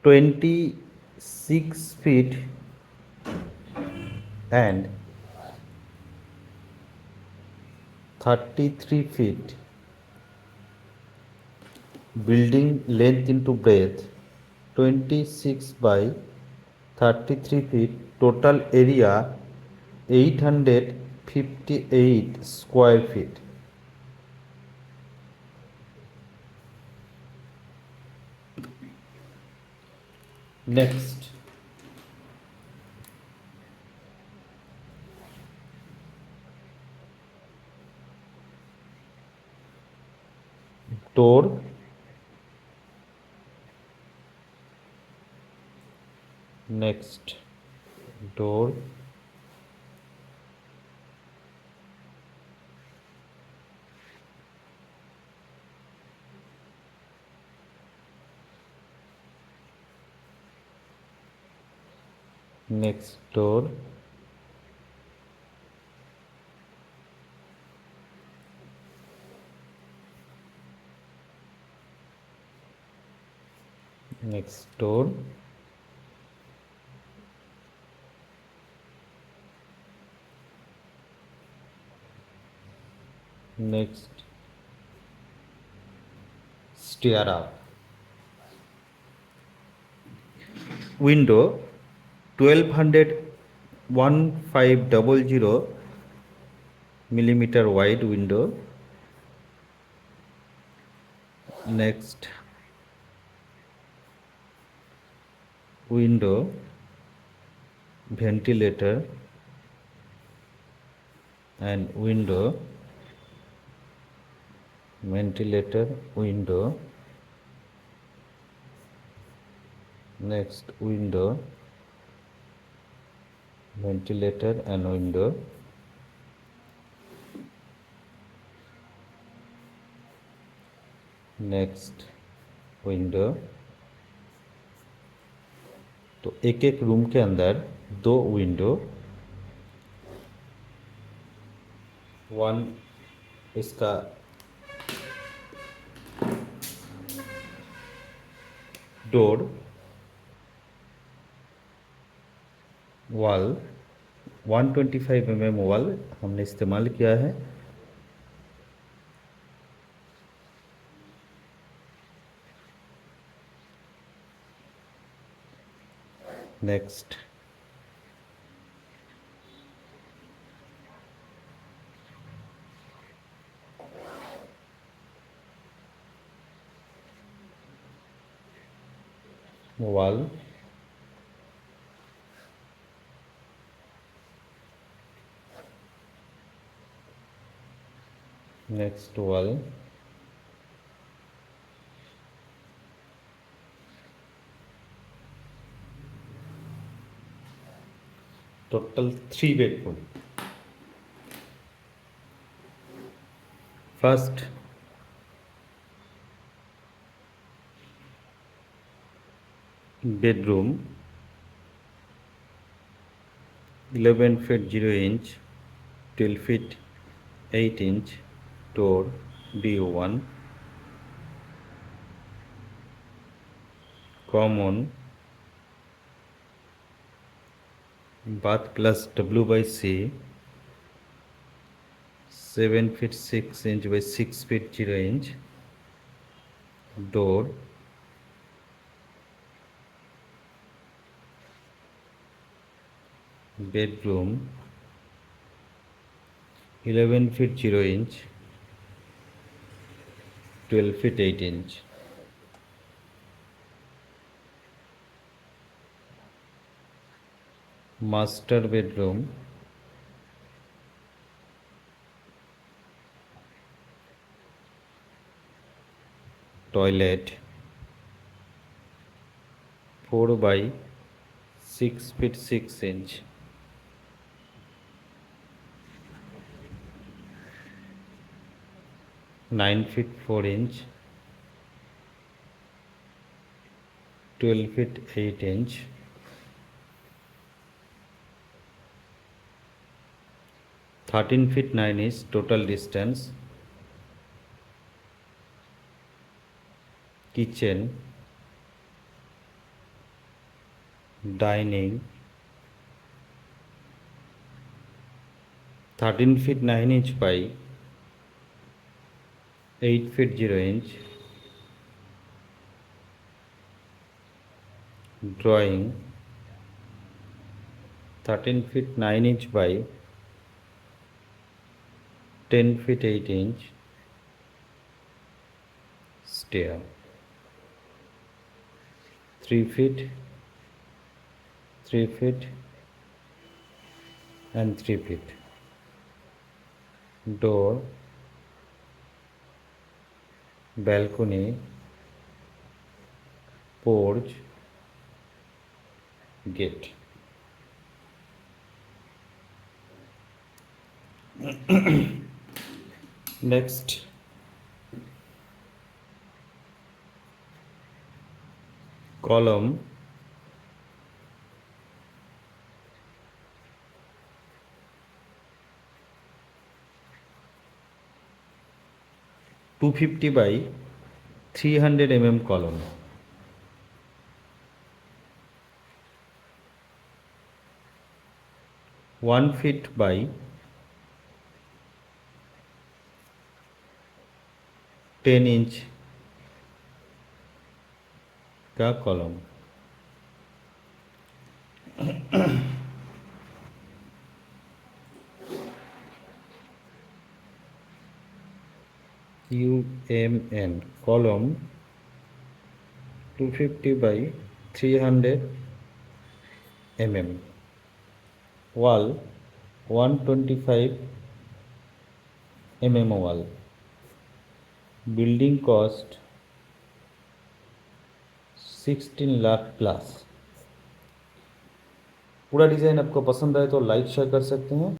26 feet and 33 feet. Building length into breadth 26 by 33 feet. Total area 858 square feet. Next, door. Next, door. Next, door. Next, door. Next, stair up. Window 1200 1500 millimeter wide window. Next, window ventilator and window ventilator window. Next, window ventilator and window. Next window. तो एक एक room के अंदर दो window, one इसका door, wall 125 mm wall हमने इस्तेमाल किया है। Next, wall next wall, total 3 bedroom. First bedroom 11 feet 0 inch, 12 feet 8 inch, door D1, common, bath plus W by C, 7 feet 6 inch by 6 feet 0 inch, door, bedroom 11 feet 0 inch, 12 feet 8 inch, master bedroom, toilet 4 by 6 feet 6 inch, 9 feet 4 inch, 12 feet 8 inch, 13 feet 9 inch total distance, kitchen dining 13 feet 9 inch by 8 feet 0 inch. Drawing 13 feet 9 inch by 10 feet 8 inch stair. 3 feet 3 feet and 3 feet. Door, balcony, porch, gate. Next, column 250 by 300 column. 1 feet by 10 inch का column. UMN column 250 by 300 wall 125 wall. Building cost 16 lakh plus. पूरा design आपको पसंद आए तो like share कर सकते हैं.